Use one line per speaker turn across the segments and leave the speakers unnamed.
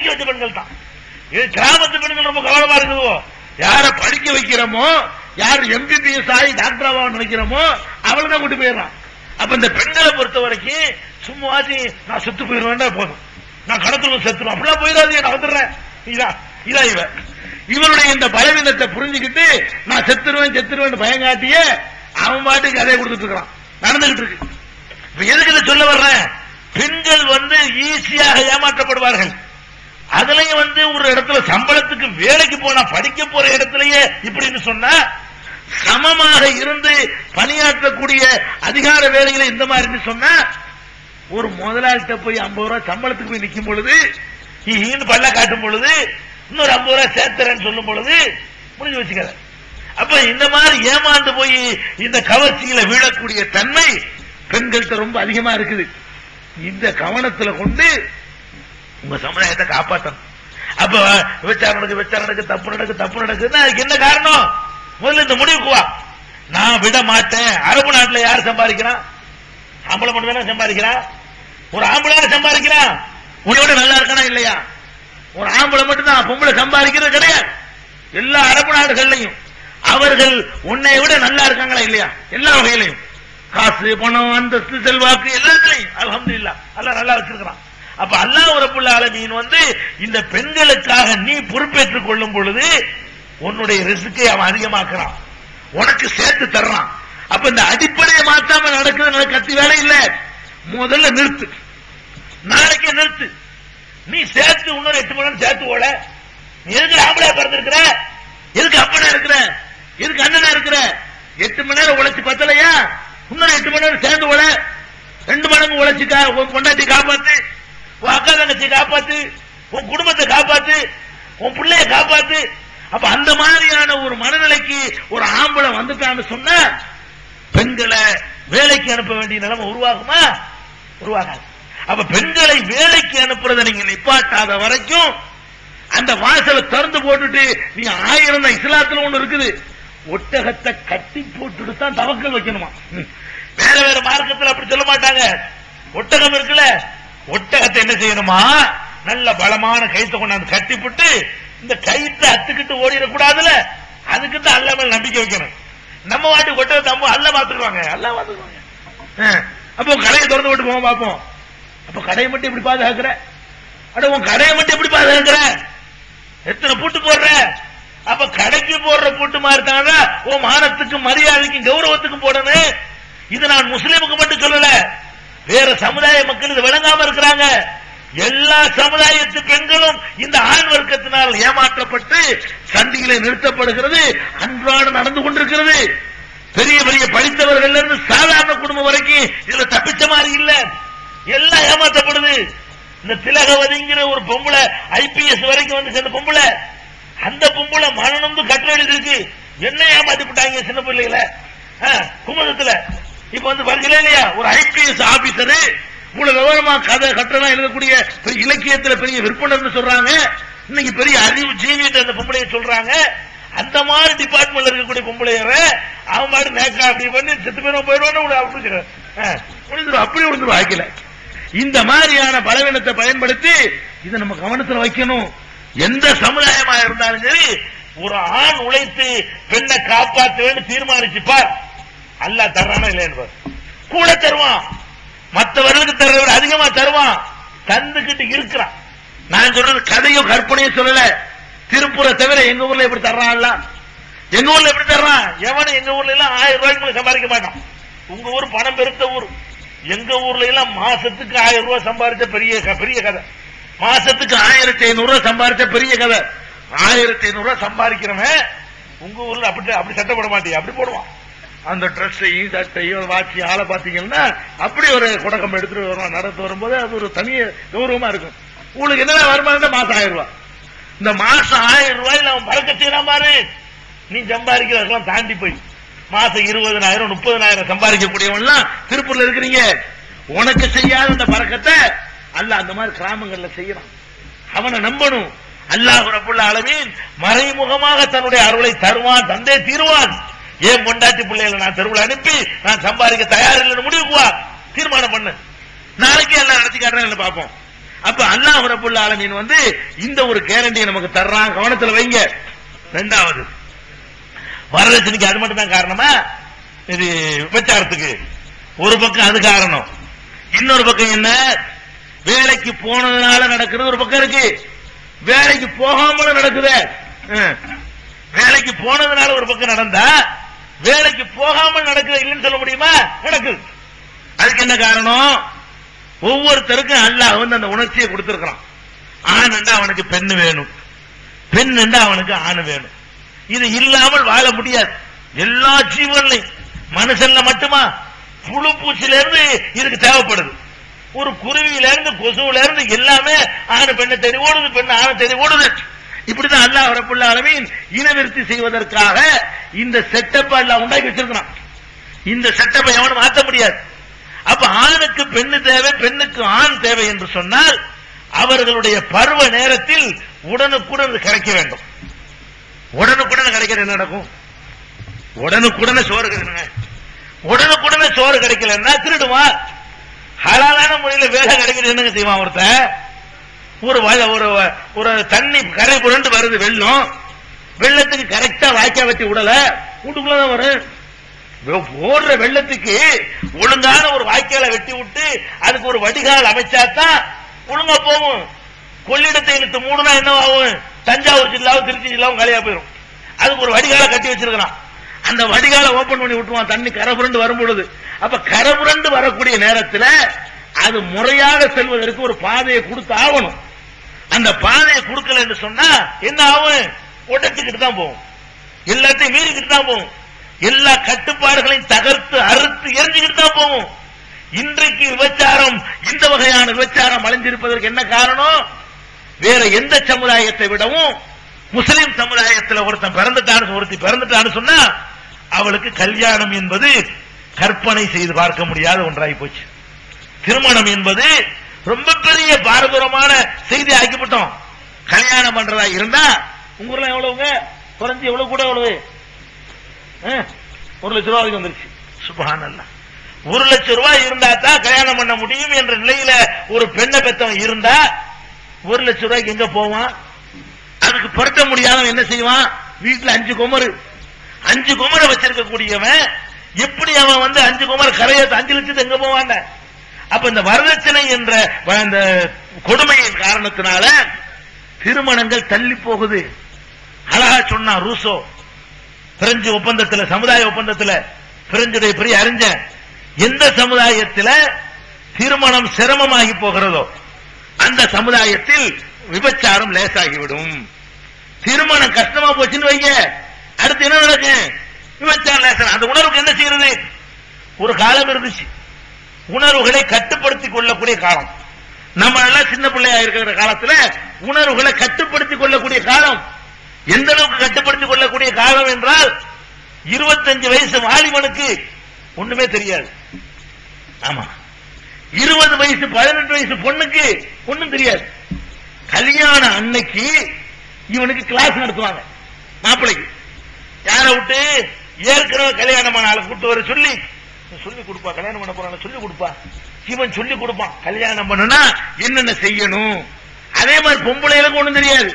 படிக்க வச்ச பெண்கள் தான். இது கிராமத்து பெண்கள் ரொம்ப கவனமா இருக்குதோ, யார படிக்க வைக்கிறோமோ, யார் எம்பிபிஎஸ் ஆகி டாக்டராவா நினைக்கிறோமோ அவளை தான் கூட்டு போயிடறான். அப்ப இந்த பெண்களை பொறுத்த வரைக்கும் சும்மாச்சு நான் செத்து போயிருவேன் போதும், நான் கடத்துல செத்துருவேன் அப்படிலாம் போயிடாது, நான் வந்துடுறேன். இதான் இவனுடைய இந்த பலவீனத்தை புரிஞ்சுக்கிட்டு நான் செத்துருவேன் பயங்காட்டிய அவன் பாட்டுக்கு அதை கொடுத்துட்டு இருக்கிறான், நடந்துகிட்டு இருக்கு. இப்ப எதுக்கு இதை சொல்ல வர்றேன், பெண்கள் ஈஸியாக ஏமாற்றப்படுவார்கள். அதுலயும் ஒரு இடத்துல சம்பளத்துக்கு வேலைக்கு போனா படிக்க போற இடத்துலயே இப்படின்னு சொன்னா, சமமாக இருந்து பணியாற்றக்கூடிய அதிகார வேலைகளை இந்த மாதிரி சொன்னா, ஒரு முதலாளிட்ட போய் 50 ரூபாய் சம்பளத்துக்கு போய் நிற்கும் பொழுது பல்ல காட்டும் பொழுது இன்னொரு 50 ரூபாய் சேர்த்துறேன்னு சொல்லும் பொழுது முடிஞ்சு வச்சுக்காத. அப்ப இந்த மாதிரி ஏமாந்து போய் இந்த கவர்ச்சியில வீழக்கூடிய தன்மை பெண்கள்கிட்ட ரொம்ப அதிகமா இருக்குது. இந்த கவனத்துல கொண்டு உங்க சமுதாயத்தை காப்பாற்றணும். அப்ப விபச்சாரம் நடக்கு, தப்பு நடக்குதுன்னா அதுக்கு என்ன காரணம்? முதல்ல இந்த முடிவுக்கு வா. நான் விட மாட்டேன். அரபு நாட்டுல யார் சம்பாதிக்கிறான்? ஆம்பளை மட்டும் தானே சம்பாதிக்கிறான். ஒரு ஆம்பளை சம்பாதிக்கிறான், உன்னோட நல்லா இருக்கானா இல்லையா? ஒரு ஆம்பளை மட்டும் தான், பொம்பளை சம்பாதிக்கிறது கிடையாது. எல்லா அரபு நாடுகள்லையும் அவர்கள் உன்னை விட நல்லா இருக்காங்களா இல்லையா? எல்லா வகையிலையும், காசு, பணம், அந்தஸ்து, செல்வாக்கு எல்லாத்துலையும் அல்ஹம்துலில்லாஹ் அல்லாஹ் நல்லா வச்சிருக்கிறான். அப்ப அல்லாஹ் ரப்புல் ஆலமீன் இந்த பெண்களுக்காக நீ பொறுப்பேற்றுக் கொள்ளும் பொழுது உன்னுடைய ரிஸ்கை அவன் அதிகமாக்குறான், உனக்கு சேர்த்து தர்றான். அப்ப இந்த அடிப்படையை மாத்தாம நடக்குது கத்தி வேலை இல்ல. முதல்ல நிறுத்து, நாளைக்கே நிறுத்து. நீ சேர்த்து இன்னொரு 8 மணி நேரம் சேர்த்து ஓட. நீ எதுக்கு ஆம்பளை பிறந்திருக்கிற, எதுக்கு அப்பனா இருக்கிற, எதுக்கு அண்ணனா இருக்கிற? 8 மணி நேரம் உழைச்சு பத்தலையா, இன்னொரு 8 மணி நேரம் சேர்ந்து ஓட. 2 மடங்கு உழைச்சுக்கா, உன் பொண்டாட்டி காப்பாத்து, உன் அக்கா தங்கச்சி காப்பாத்து, உன் குடும்பத்தை காப்பாத்து, உன் பிள்ளைய காப்பாத்து. அப்ப அந்த மாதிரியான ஒரு மனநிலைக்கு ஒரு ஆம்பளை வந்துட்டான்னு சொன்ன பெண்களை வேலைக்கு அனுப்ப வேண்டிய நிலைமை உருவாகுமா? உருவாகாது. அப்ப பெண்களை வேலைக்கு அனுப்புறதை நீங்க நிப்பாட்டாத வரைக்கும் அந்த வாசலை திறந்து போட்டுட்டு நீ 1000 தான். இஸ்லாத்துல ஒண்ணு இருக்குது, ஒட்டகத்தை கட்டி போட்டுட்டு தான் தவக்கல் வைக்கணுமா. வேற வேற மார்க்கத்தில் அப்படி சொல்ல மாட்டாங்க. ஒட்டகம் இருக்குல்ல, ஒட்டகத்தை என்ன செய்யணுமா, நல்ல பலமான கயிற்றை கொண்டாந்து கட்டி போட்டு இந்த கயிற்றை அத்துக்கிட்டு ஓடிடக்கூடாதுல, அதுக்கு தான் அல்ல மேல நம்பிக்கை வைக்கணும். நம்ம வாட்டி ஒட்டகத்தை அல்ல பாத்துக்குவாங்க, அல்ல பாத்துக்குவாங்க. அப்போ கடையை திறந்து விட்டு போவோம் பார்ப்போம். அப்ப கடையை மட்டும் எப்படி பாதுகாக்கிற? அட உன் கடையை மட்டும் எப்படி பாதுகாக்கிற? எத்தனை பூட்டு போடுற? அப்ப கடைக்கு போடுற பூட்டு மாதிரி தானே உன் மானத்துக்கும் மரியாதைக்கும் கௌரவத்துக்கும் போடணும். இது நான் முஸ்லீமுக்கு மட்டும் சொல்லல, வேற சமுதாய மக்கள் இது விளங்காம இருக்கிறாங்க. எல்லா சமுதாயத்து பெண்களும் இந்த ஆண் வர்க்கத்தினால் ஏமாற்றப்பட்டு சந்திகளை நிறுத்தப்படுகிறது, அன்றாட நடந்து கொண்டிருக்கிறது. பெரிய பெரிய படித்தவர்கள் இருந்து சாதாரண குடும்பம் வரைக்கும் இதுல தப்பிச்ச மாதிரி இல்ல, எல்லாம் ஏமாற்றப்படுது. இந்த திலகவதிங்கிற ஒரு பொம்பளை IPS வரைக்கும் சேர்ந்த பொம்பளை, அந்த பொம்பளை மனநொந்து கட்டு எழுதிருக்கு. என்ன ஏமாத்தி விட்டாங்க சின்ன பிள்ளைகளை குமுதத்துல. இப்ப பாருங்களே இல்லையா, ஒரு IPS ஆபீசரு இவ்வளவு விவரமா கதை கட்டணம் எழுதக்கூடிய இலக்கியத்துல பெரிய விற்பனை சொல்றாங்க. இன்னைக்கு பெரிய அறிவு ஜீவியத்தை அந்த பொம்பளைய சொல்றாங்க. அந்த மாதிரி டிபார்ட்மெண்ட்ல இருக்கக்கூடிய பொம்பளைய அவன் மாதிரி நேக்கா அப்படி பண்ணி செத்து பேரும் போயிடுவான்னு அப்படி ஒன்று வாய்க்கல. இந்த மாதிரியான பலவீனத்தை பயன்படுத்தி இதை நம்ம கவனத்தில் வைக்கணும். எந்த சமுதாயமா இருந்தாலும் சரி, ஒரு ஆண் உழைத்து பெண்ணை காப்பாற்றுவேன்னு தீர்மானிச்சுப்பார், அல்லாஹ் தர்றானா இல்லைன்னு கூட தருவான், மற்றவர்களுக்கு தர்றதை விட அதிகமா தருவான், தந்துகிட்டு இருக்கிறான். நான் சொல்றது கதையும் கற்பனையும் சொல்லல. திருப்பூரை தவிர எங்க ஊர்ல எப்படி தர்றான்? எங்க ஊர்ல எப்படி தர்றான்? எவனும் எங்க ஊர்ல எல்லாம் 1000 ரூபாய்க்கு சம்பாதிக்க மாட்டான். உங்க ஊர் பணம் பெருத்த ஊர். எங்க ஊர்ல எல்லாம் மாசத்துக்கு 1000 ரூபாய் சம்பாதிச்ச பெரிய கதை. மாசத்துக்கு 1500 ரூபாய் சம்பாதிச்ச பெரிய கதை. 1500 ரூபாய் சம்பாதிக்கிறவன் உங்க ஊர்ல அப்படி சட்டப்பட மாட்டேன், அப்படி போடுவான். அந்த ட்ரெஸ்ஸையும் சட்டையும் வாட்சி ஆளை பாத்தீங்கன்னா அப்படி ஒரு குடக்கம் எடுத்துட்டு வருவான். நடத்து வரும்போது அது ஒரு தனிய கௌரவமா இருக்கும். உங்களுக்கு என்ன வருமானம்? மாசம் 1000 ரூபாய். இந்த மாசம் 1000 ரூபாயில அவன் பறக்க செய்யலாம் பாரு. நீ சம்பாதிக்கிறதெல்லாம் தாண்டி போய் மாசம் 20,000 30,000 சம்பாதிக்கக்கூடியவன்லாம் திருப்பூர்ல இருக்கிறீங்க. உனக்கு செய்யாத அந்த பறக்கத்தை அல்லாஹ் அந்த மாதிரி கிராமங்கள்ல செய்யறான். அவனை நம்பணும். அல்லாஹ் ரப்புல் ஆலமீன் மறைமுகமாக தன்னுடைய அருளை தருவான், தந்தே தீருவான். ஏன் பொண்டாட்டி பிள்ளைகளை நான் தெருவில் அனுப்பி நான் சம்பாதிக்க தயார் இல்லைன்னு முடிவுக்குவா, தீர்மானம் பண்ணு. நாளைக்கு எல்லாம் நடத்தி காட்டுறேன் பார்ப்போம். அப்ப அல்லாஹ் ரப்பல் ஆலமீன் வந்து இந்த ஒரு கேரண்டியை நமக்கு தர்றான், கவனத்துல வைங்க. இரண்டாவது, வரதட்சணைக்கு அது மட்டும் தான் காரணமா? இது விபச்சாரத்துக்கு ஒரு பக்கம் அது காரணம். இன்னொரு பக்கம் என்ன? வேலைக்கு போனதுனால நடக்கிறது ஒரு பக்கம் இருக்கு, வேலைக்கு போகாமலும் நடக்குது. வேலைக்கு போனதுனால ஒரு பக்கம் நடந்தா, வேலைக்கு போகாமல் நடக்குது இல்லைன்னு சொல்ல முடியுமா? நடக்குது. அதுக்கு என்ன காரணம்? ஒவ்வொருத்தருக்கும் அல்லாஹ் வந்து அந்த உணர்ச்சியை கொடுத்திருக்கிறான். ஆண் அவனுக்கு பெண்ணு வேணும், பெண் அவனுக்கு ஆண் வேணும். இது இல்லாமல் வாழ முடியாது. எல்லா ஜீவன்லையும், மனுஷன்ல மட்டுமா, புழு பூச்சில இருந்து இதுக்கு தேவைப்படுது. ஒரு குருவியில இருந்து கொசுவில இருந்து எல்லாமே ஆணு பெண்ணை தேடி ஓடுது, பெண்ணு ஆணை தேடி ஓடுது. இப்படிதான் அல்லாஹ் ரப்பல் ஆலமீன் இனவிருத்தி செய்வதற்காக இந்த செட்டப் எல்லாம் உண்டாக்கி வச்சிருக்கிறான். இந்த செட்டப்பை எவனும் மாற்ற முடியாது. அப்ப ஆணுக்கு பெண்ணு தேவை, பெண்ணுக்கு ஆண் தேவை என்று சொன்னால் அவர்களுடைய பருவ நேரத்தில் உடனுக்குடன் கிடைக்க வேண்டும். உடனுக்குடன் கிடைக்கிறது என்ன நடக்கும்? உடனுக்குடனே சோறு கிடைக்கணும். உடனுக்குடனே சோறு கிடைக்கலன்னா திருடுவான். ஹலாலான முறையில் வேலை கிடைக்கிறது என்னங்க செய்வான்? ஒருத்தன் ஒரு தண்ணி கரை புரண்டு வருது, வெள்ளம், வெள்ளத்துக்கு கரெக்டா வாய்க்கா வெட்டி விடல, வீட்டுக்குள்ளதான் வரும். ஓடுற வெள்ளத்துக்கு ஒழுங்கான ஒரு வாய்க்கால வெட்டி விட்டு அதுக்கு ஒரு வடிகால் அமைச்சாதான் ஒழுங்கா போகும். கொள்ளிடத்தை இழுத்து மூடுனா என்ன ஆகும்? தஞ்சாவூர் ஜில்லாவும் திருச்சி ஜில்லாவும் காலியா போயிடும். அதுக்கு ஒரு வடிகால கட்டி வச்சிருக்கிறான். அந்த வடிகால ஓபன் பண்ணி விட்டுருவான் தண்ணி கரை புரண்டு வரும்பொழுது. அப்ப கரை புரண்டு வரக்கூடிய நேரத்தில் அது முறையாக செல்வதற்கு ஒரு பாதையை கொடுத்து ஆகணும். அந்த பாதையை கொடுக்கல என்று சொன்னா என்ன ஆகும்? உடைச்சுக்கிட்டு தான் போகும், எல்லாத்தையும் மீறிக்கிட்டு தான் போகும், எல்லா கட்டுப்பாடுகளையும் தகர்த்து அறுத்து எரிஞ்சுக்கிட்டு தான் போகும். இன்றைக்கு விபச்சாரம், இந்த வகையான விபச்சாரம் அழிஞ்சிருப்பதற்கு என்ன காரணம்? வேற எந்த சமுதாயத்தை விடவும் முஸ்லிம் சமுதாயத்தில் ஒருத்தி பிறந்துட்டான்னு சொன்னா அவளுக்கு கல்யாணம் என்பது கற்பனை செய்து பார்க்க முடியாத ஒன்றாகி போச்சு. திருமணம் என்பது ரொம்ப பெரிய பாரதூரமான செய்தி ஆக்கிவிட்டோம். கல்யாணம் பண்றதா இருந்தா உங்க ஊர்ல எவ்வளவுங்க குறைஞ்சி எவ்வளவு கூட எவ்வளவு 1 லட்சம் ரூபாய் வந்துருச்சு. சுப்ஹானல்லாஹ். 1 லட்சம் ரூபாய் இருந்தா தான் கல்யாணம் பண்ண முடியும் என்ற நிலையில ஒரு பெண்ணை பெற்றவன் இருந்தா 1 லட்சம் ரூபாய்க்கு எங்க போவான்? அதுக்கு பொருத்த முடியாதவன் என்ன செய்வான்? வீட்டுல 5 குமரு 5 குமரை வச்சிருக்க கூடியவன் எப்படி அவன் வந்து 5 குமர கரைய 5 லட்சத்துக்கு எங்க போவான்? அப்ப இந்த வரதட்சணை என்ற அந்த கொடுமையின் காரணத்தினால திருமணங்கள் தள்ளி போகுது. அழகா சொன்னா ரூசோ பிரெஞ்சு ஒப்பந்தத்தில், சமுதாய ஒப்பந்தத்தில், பிரெஞ்சுடைய பெரிய அறிஞர், எந்த சமுதாயத்தில் திருமணம் சிரமமாகி போகிறதோ அந்த சமுதாயத்தில் விபச்சாரம் லேசாகிவிடும். திருமணம் கஷ்டமா போச்சுன்னு வைங்க, அடுத்து என்ன நடக்கும்? விபச்சாரம் லேசா. அந்த உணர்வுக்கு என்ன செய்யறது? ஒரு காலம் இருந்துச்சு, உணர்வுகளை கட்டுப்படுத்திக் கொள்ளக்கூடிய காலம். நம்ம எல்லாம் சின்ன பிள்ளையா இருக்கிற காலத்துல உணர்வுகளை கட்டுப்படுத்திக் கொள்ளக்கூடிய காலம். எந்த அளவுக்கு கட்டுப்படுத்திக் கொள்ளக்கூடிய காலம் என்றால் 25 வயசு வாலிபனுக்கு ஒண்ணுமே தெரியாது. ஆமா, 20 வயசு 18 வயசு பொண்ணுக்கு ஒண்ணும் தெரியாது. கல்யாண அன்னைக்கு இவனுக்கு கிளாஸ் நடத்துவாங்க. மாப்பிள்ளைக்கு யாரை விட்டு? ஏற்கனவே கல்யாணமான ஆளை கூட்டு வர சொல்லி கொடுப்பா, கல்யாணம் பண்ண போறாங்க சொல்லி கொடுப்பா, இவன் சொல்லி கொடுப்பான். கல்யாணம் பண்ணா என்னென்ன செய்யணும். அதே மாதிரி பொம்பளைகளுக்கு ஒண்ணும் தெரியாது.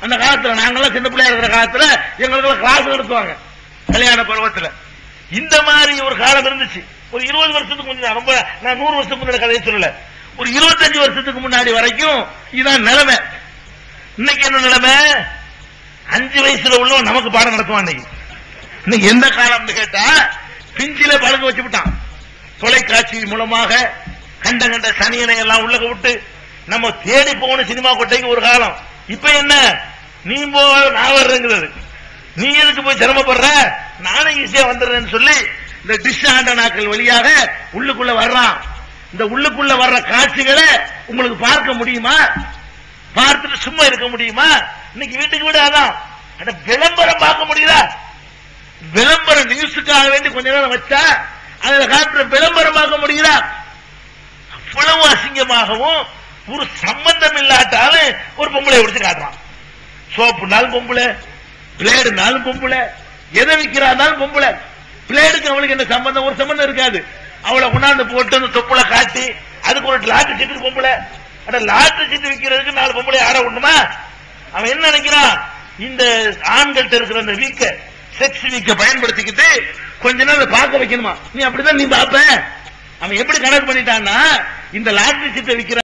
அந்த காலத்துல நாங்கெல்லாம் சின்ன பிள்ளையா இருக்கிற காலத்துல எங்களுக்கு கிளாஸ் நடத்துவாங்க கல்யாண பருவத்துல. இந்த மாதிரி ஒரு காலம் இருந்துச்சு. ஒரு 20 வருஷத்துக்கு முன்னாடி, ரொம்ப நான் 100 வருஷத்துக்கு முன்னாடி கதையை சொல்லல, ஒரு 25 வருஷத்துக்கு முன்னாடி வரைக்கும் இதான் நிலைமை. இன்னைக்கு என்ன நிலைமை? 5 வயசுல உள்ளவன் நமக்கு பாடம் நடத்துவான். இன்னைக்கு எந்த காலம்னு கேட்டா பிஞ்சில பழங்க வச்சு விட்டான். தொலைக்காட்சி மூலமாக கண்ட சனியனை எல்லாம் உள்ள விட்டு நம்ம தேடி போன சினிமா கொட்டைக்கு ஒரு காலம். இப்ப என்ன? நீ போ நான் வர்றேங்கிறது. நீ எதுக்கு போய் சிரமப்படுற, நானும் ஈஸியா வந்துடுறேன்னு சொல்லி இந்த டிஷ் ஆண்டனாக்கள் வழியாக உள்ளுக்குள்ள வர்றான். இந்த உள்ளுக்குள்ள வர்ற காட்சிகளை உங்களுக்கு பார்க்க முடியுமா? பார்த்துட்டு சும்மா இருக்க முடியுமா? இன்னைக்கு வீட்டுக்கு விட அதான் விளம்பரம் பார்க்க முடியுதா? விளம்பரம் நியூஸுக்காக வேண்டி கொஞ்ச நேரம் வச்சா அதுல காட்டுற விளம்பரம் பார்க்க முடியுதா? அவ்வளவு அசிங்கமாகவும் ஒரு சம்பந்தம் இல்லாட்டாலும் ஒரு பொம்பளை பிடிச்சு காட்டுறான். சோப்புனாலும் பொம்பளை, பிளேடுனாலும் பொம்பளை, எதை விற்கிறாலும் பொம்பளை. பிளேடுக்கு அவளுக்கு என்ன சம்பந்தம்? ஒரு சம்பந்தம் இருக்காது. அவளை கொண்டாந்து போட்டு அந்த தொப்புளை காட்டி அதுக்கு ஒரு லாட்டு செட்டு பொம்பளை, அட லாட்டரி சீட்டு விற்கிறதுக்கு 4 பொம்பளை ஆட உண்டுமா? அவன் என்ன நினைக்கிறான், இந்த ஆண்கள்ட்ட இருக்கிற அந்த வீக்க செக்ஸ் வீக்க பயன்படுத்திக்கிட்டு கொஞ்ச நேரம் பார்க்க வைக்கணுமா? நீ அப்படிதான் நீ பாப்ப. அவன் எப்படி கணக்கு பண்ணிட்டான்னா, இந்த லாட்டரி சீட்டை விற்கிற